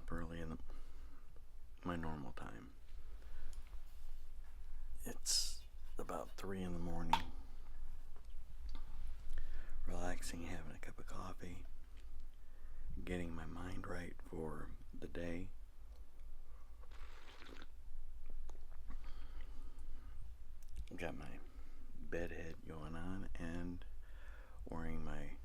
up early in my normal time. It's about 3 in the morning, relaxing, having a cup of coffee, getting my mind right for the day. Got my bed head going on and wearing my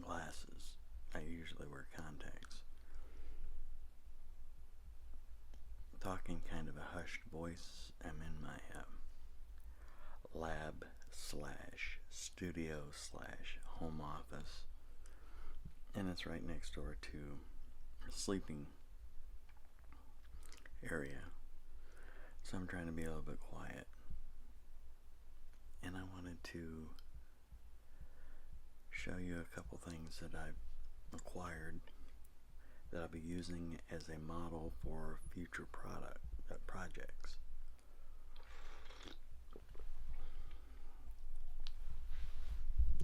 glasses. I usually wear contacts. Talking kind of a hushed voice. I'm in my lab slash studio slash home office, and it's right next door to a sleeping area, so I'm trying to be a little bit quiet. And I wanted to show you a couple things that I've acquired that I'll be using as a model for future projects.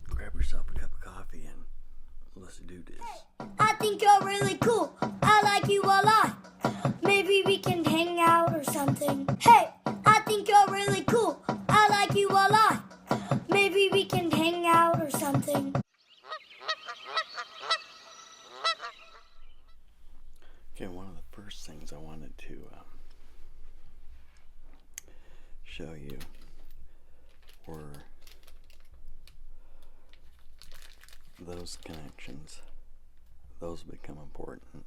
Grab yourself a cup of coffee and let's do this. I think you're really cool. I like you a lot. Maybe we can hang out or something. Hey, I think you're really cool. I like you a lot. Maybe we can hang out or something. Okay, one of the first things I wanted to show you were those connections. Those become important.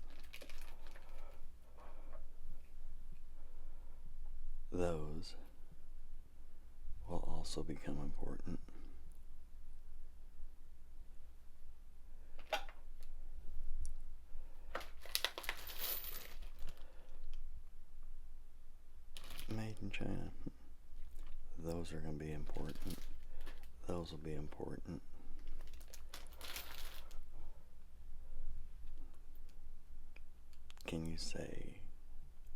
Those will also become important. Made in China. Those are going to be important. Those will be important. Can you say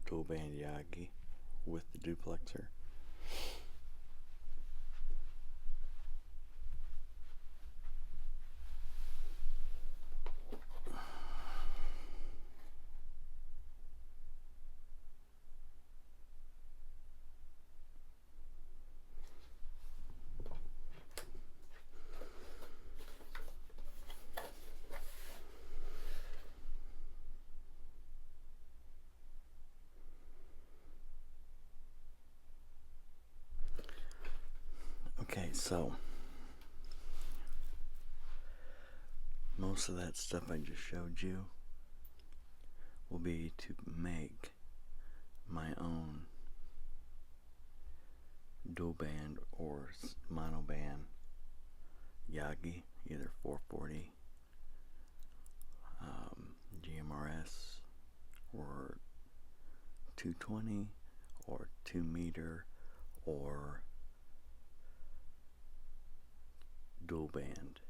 dual band Yagi with the duplexer? Okay, so most of that stuff I just showed you will be to make my own dual band or mono band Yagi, either 440 GMRS or 220 or 2 meter or dual band,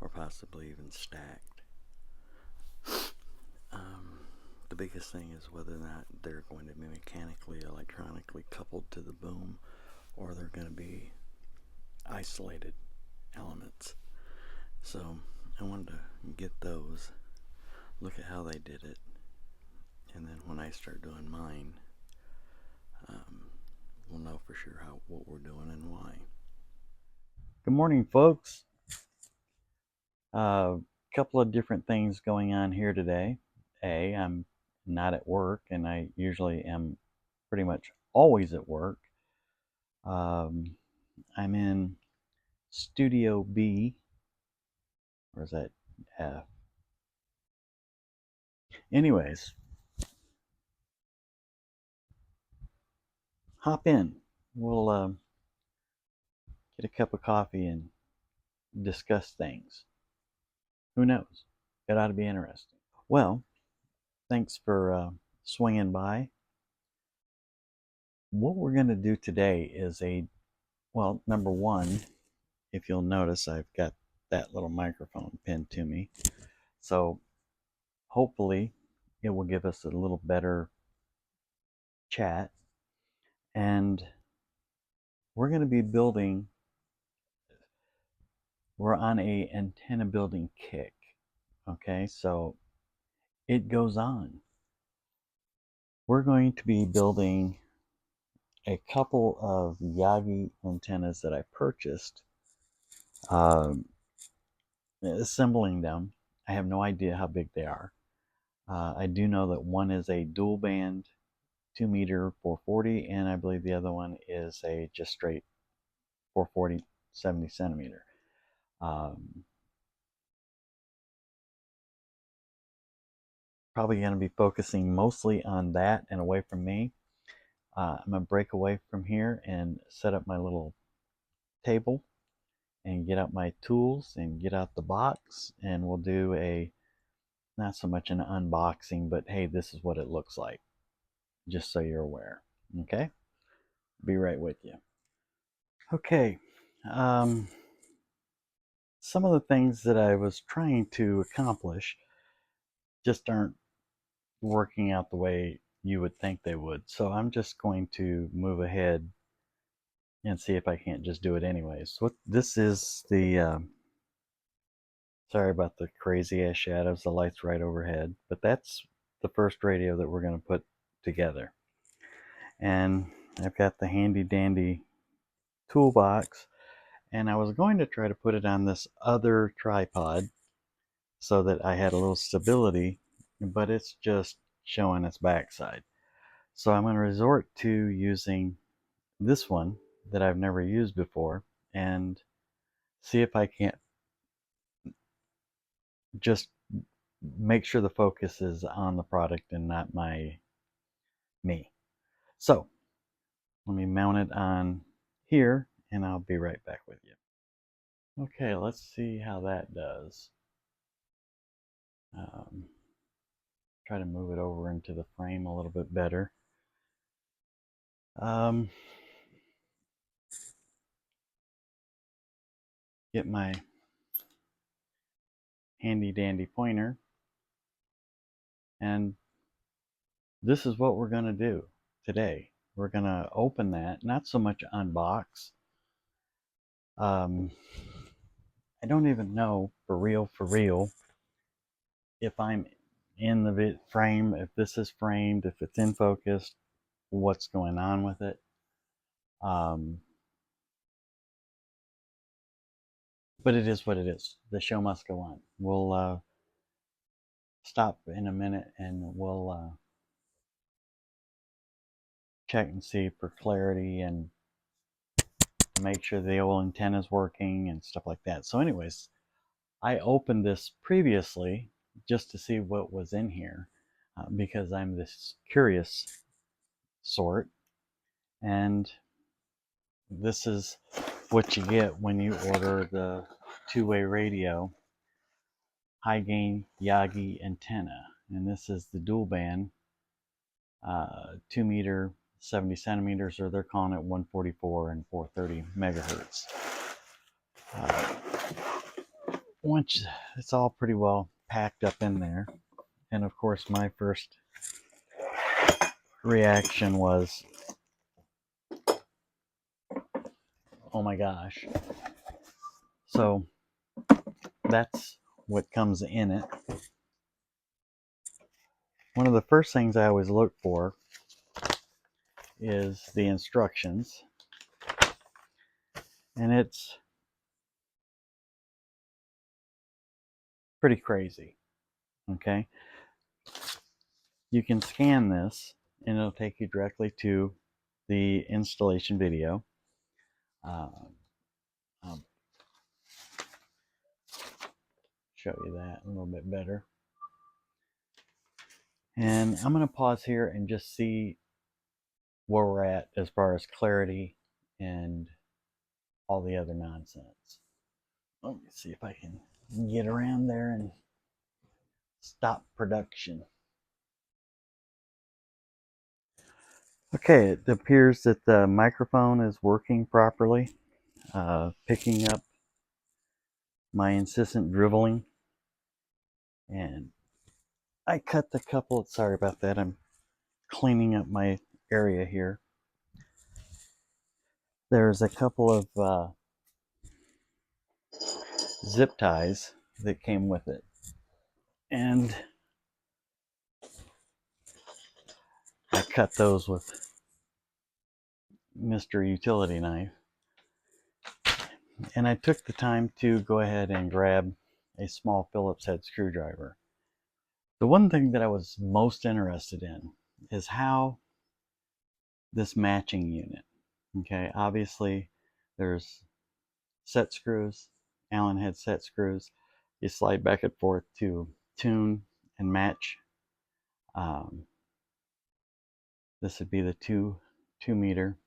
or possibly even stacked. The biggest thing is whether or not they're going to be mechanically, electronically coupled to the boom, or they're going to be isolated elements. So I wanted to get those, look at how they did it, and then when I start doing mine, we'll know for sure what we're doing and why. Good morning, folks. Couple of different things going on here today. I'm not at work, and I usually am pretty much always at work. I'm in Studio B, or is that F? Anyways, hop in. We'll get a cup of coffee and discuss things. Who knows? It ought to be interesting. Well, thanks for swinging by. What we're going to do today is well, number one, if you'll notice, I've got that little microphone pinned to me. So hopefully it will give us a little better chat. And we're going to be we're on a antenna building kick. Okay, so it goes on. We're going to be building a couple of Yagi antennas that I purchased, um, assembling them. I have no idea how big they are. I do know that one is a dual band 2-meter 440, and I believe the other one is a just straight 440 70 centimeter. Probably going to be focusing mostly on that and away from me. I'm going to break away from here and set up my little table and get out my tools and get out the box, and we'll do a, not so much an unboxing, but hey, this is what it looks like, just so you're aware. Okay, be right with you. Okay, some of the things that I was trying to accomplish just aren't working out the way you would think they would, so I'm just going to move ahead and see if I can't just do it anyways. What this is, the sorry about the crazy ass shadows, the light's right overhead, but that's the first radio that we're going to put together. And I've got the handy dandy toolbox, and I was going to try to put it on this other tripod so that I had a little stability, but it's just showing its backside. So I'm going to resort to using this one that I've never used before and see if I can't just make sure the focus is on the product and not me. So let me mount it on here and I'll be right back with you. Okay, let's see how that does. Try to move it over into the frame a little bit better. Get my handy dandy pointer, and this is what we're going to do today. We're going to open that, not so much unbox. I don't even know for real if I'm in the frame, if this is framed, if it's in focus, what's going on with it. But it is what it is. The show must go on. We'll stop in a minute and we'll check and see for clarity and make sure the old antenna is working and stuff like that. So anyways, I opened this previously just to see what was in here because I'm this curious sort, and this is what you get when you order the two-way radio high gain Yagi antenna, and this is the dual band 2-meter 70 centimeters, or they're calling it 144 and 430 megahertz. Once it's all pretty well packed up in there, and of course my first reaction was, oh my gosh. So that's what comes in it. One of the first things I always look for is the instructions, and it's pretty crazy. Okay, you can scan this and it'll take you directly to the installation video. I'll show you that a little bit better. And I'm going to pause here and just see where we're at as far as clarity and all the other nonsense. Let me see if I can get around there and stop production. Okay, it appears that the microphone is working properly, picking up my incessant dribbling. And I cut the couple, sorry about that, I'm cleaning up my area here. There's a couple of zip ties that came with it. And I cut those with Mr. Utility Knife. And I took the time to go ahead and grab a small Phillips head screwdriver. The one thing that I was most interested in is how this matching unit, okay, obviously there's set screws, Allen head set screws. You slide back and forth to tune and match. This would be the 2 meter,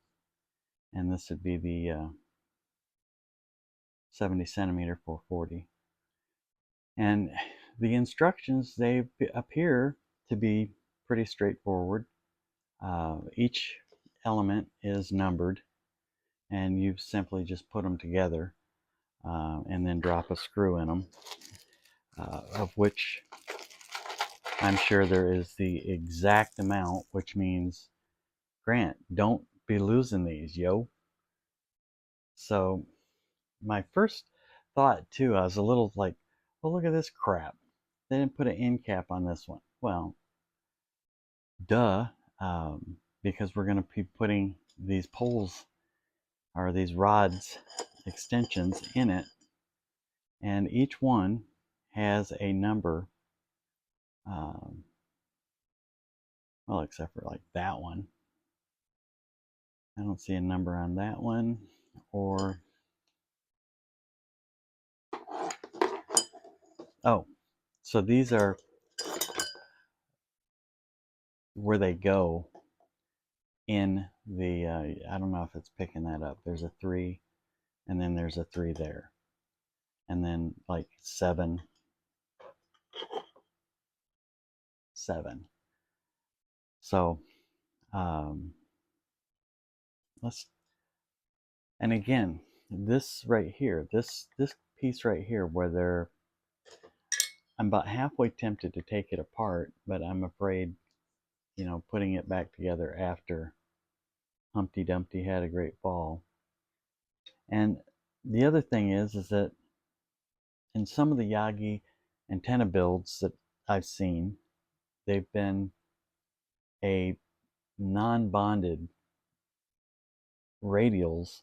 and this would be the 70 centimeter 440. And the instructions, they appear to be pretty straightforward. Each element is numbered, and you simply just put them together and then drop a screw in them, of which I'm sure there is the exact amount, which means, Grant, don't be losing these, yo. So my first thought too, I was a little like, well, look at this crap. They didn't put an end cap on this one. Well, duh, because we're going to be putting these poles or these rods extensions in it, and each one has a number, well, except for like that one. I don't see a number on that one, or, oh, so these are where they go in the, I don't know if it's picking that up. There's a 3, and then there's a 3 there. And then like 7, 7. So, let's, and again, this right here, this piece right here where I'm about halfway tempted to take it apart, but I'm afraid, putting it back together after Humpty Dumpty had a great fall. And the other thing is that in some of the Yagi antenna builds that I've seen, they've been a non-bonded radials,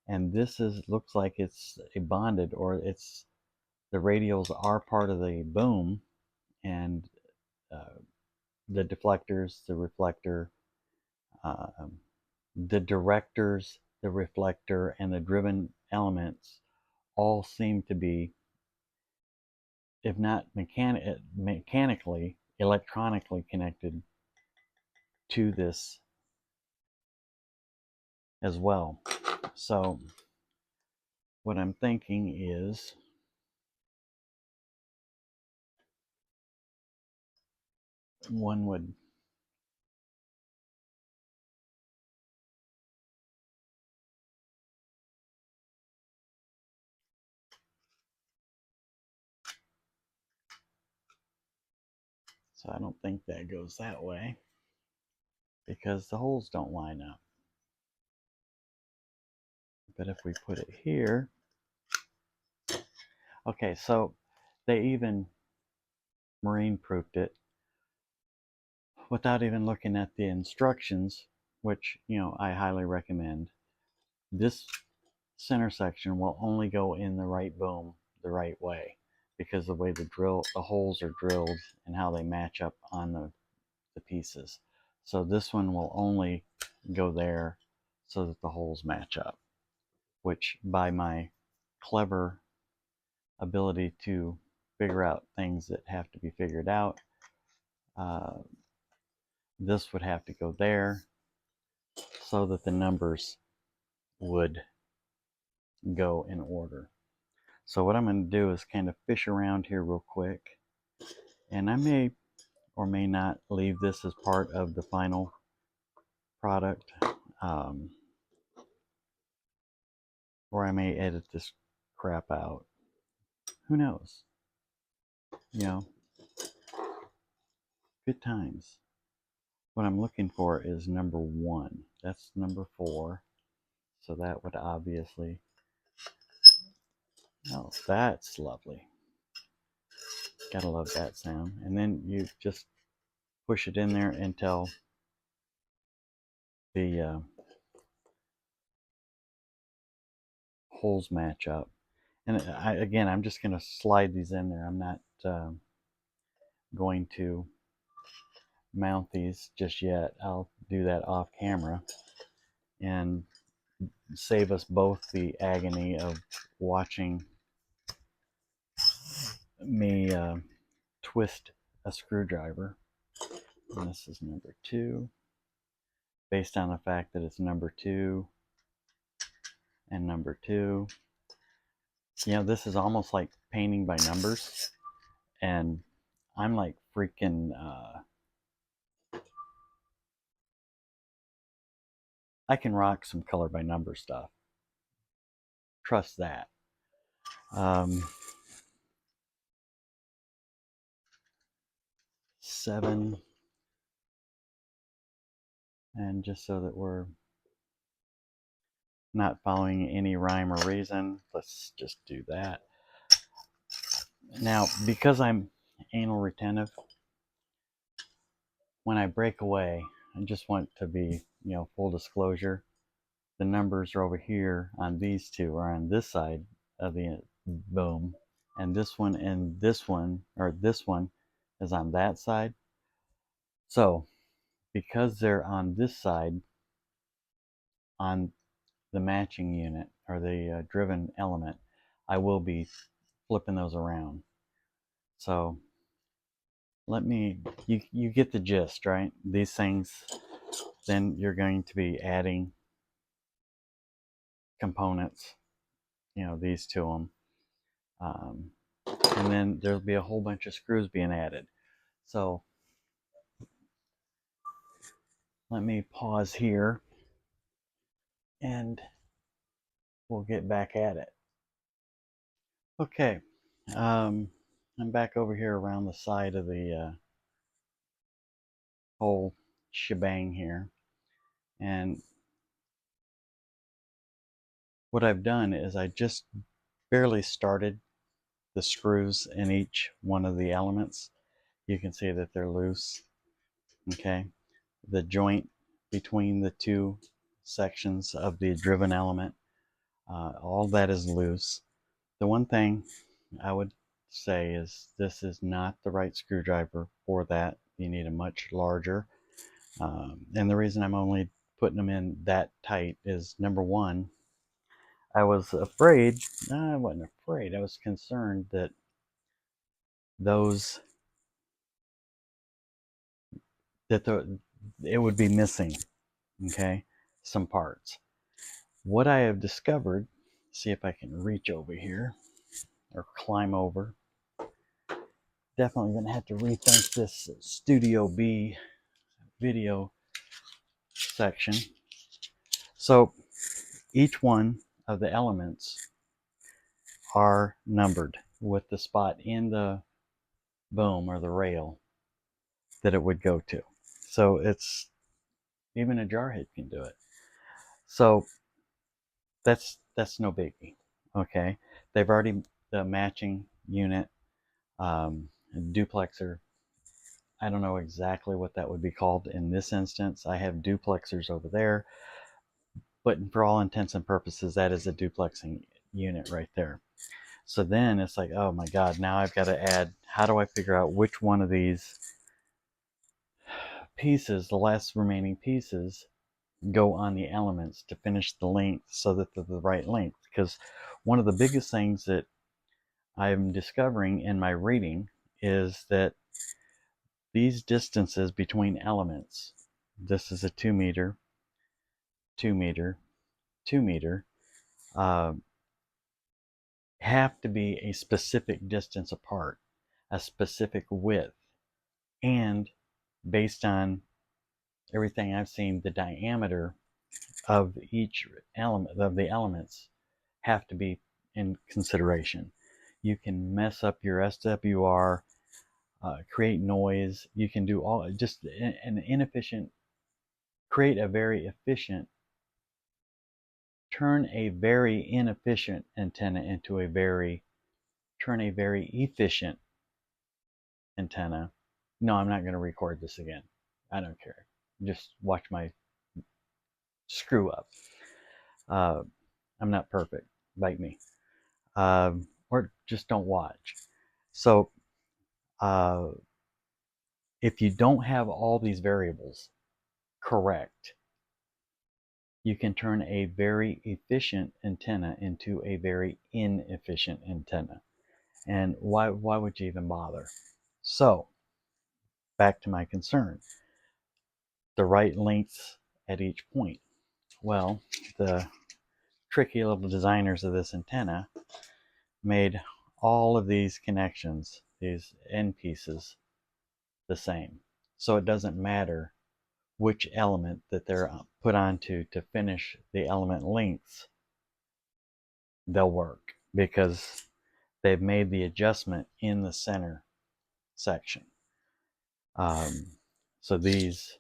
and this looks like it's a bonded, or it's the radials are part of the boom, and the deflectors, the reflector, uh, the directors, the reflector, and the driven elements all seem to be, if not mechanically, electronically connected to this as well. So what I'm thinking is, one would, so I don't think that goes that way because the holes don't line up. But if we put it here, okay, so they even marine proofed it without even looking at the instructions, which, I highly recommend. This center section will only go in the right boom the right way, because the way the holes are drilled and how they match up on the pieces. So this one will only go there so that the holes match up, which, by my clever ability to figure out things that have to be figured out, this would have to go there so that the numbers would go in order. So what I'm going to do is kind of fish around here real quick, and I may or may not leave this as part of the final product, or I may edit this crap out. Who knows? Good times. What I'm looking for is number 1. That's number 4. So that would obviously, oh, that's lovely. Gotta love that sound. And then you just push it in there until the holes match up. And again, I'm just going to slide these in there. I'm not going to mount these just yet. I'll do that off camera and save us both the agony of watching me twist a screwdriver. And this is number 2, based on the fact that it's number 2 and number 2. You know, this is almost like painting by numbers, and I'm like freaking I can rock some color by number stuff. Trust that. 7, and just so that we're not following any rhyme or reason, let's just do that. Now, because I'm anal retentive, when I break away, I just want to be, full disclosure, the numbers are over here on these two, are on this side of the boom, and this one or this one is on that side. So because they're on this side, on the matching unit or the driven element, I will be flipping those around. So you get the gist, right? These things, then you're going to be adding components, these to them. And then there'll be a whole bunch of screws being added. So let me pause here and we'll get back at it. Okay, I'm back over here around the side of the whole shebang here. And what I've done is I just barely started the screws in each one of the elements. You can see that they're loose. Okay, the joint between the two sections of the driven element, all that is loose. The one thing I would say is this is not the right screwdriver for that. You need a much larger. And the reason I'm only putting them in that tight is, number one, I was afraid, I wasn't afraid, I was concerned that it would be missing, okay, some parts. What I have discovered, see if I can reach over here or climb over. Definitely going to have to rethink this Studio B video section. So each one of the elements are numbered with the spot in the boom or the rail that it would go to. So it's, even a jarhead can do it. So that's no biggie. Okay, they've already, the matching unit, duplexer, I don't know exactly what that would be called in this instance. I have duplexers over there, but for all intents and purposes, that is a duplexing unit right there. So then it's like, oh my God, now I've got to add, how do I figure out which one of these pieces, the last remaining pieces, go on the elements to finish the length so that they're the right length? Because one of the biggest things that I'm discovering in my reading is that these distances between elements, this is a 2 meter, 2 meter, 2 meter, have to be a specific distance apart, a specific width, and based on everything I've seen, the diameter of each element of the elements have to be in consideration. You can mess up your SWR, create noise. You can do all, just an inefficient, create a very efficient, turn a very inefficient antenna into turn a very efficient antenna. No, I'm not going to record this again. I don't care. Just watch my screw up. I'm not perfect. Bite me. Or just don't watch. So if you don't have all these variables correct, you can turn a very efficient antenna into a very inefficient antenna. And why would you even bother? So back to my concern, the right lengths at each point. Well, the tricky little designers of this antenna made all of these connections, these end pieces, the same. So it doesn't matter which element that they're put onto to finish the element lengths, they'll work because they've made the adjustment in the center section. So these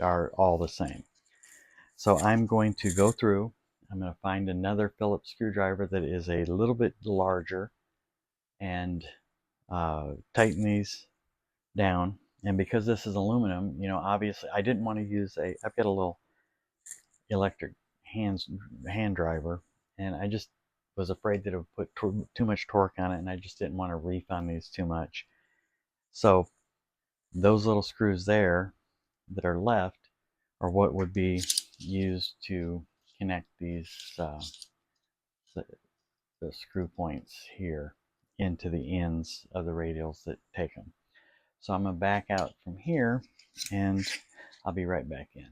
are all the same. So I'm going to go through, I'm going to find another Phillips screwdriver that is a little bit larger and tighten these down. And because this is aluminum, you know, obviously I didn't want to use I've got a little electric hand driver, and I just was afraid that it would put too much torque on it, and I just didn't want to reef on these too much. So those little screws there that are left are what would be used to connect these the screw points here into the ends of the radials that take them. So I'm going to back out from here, and I'll be right back in.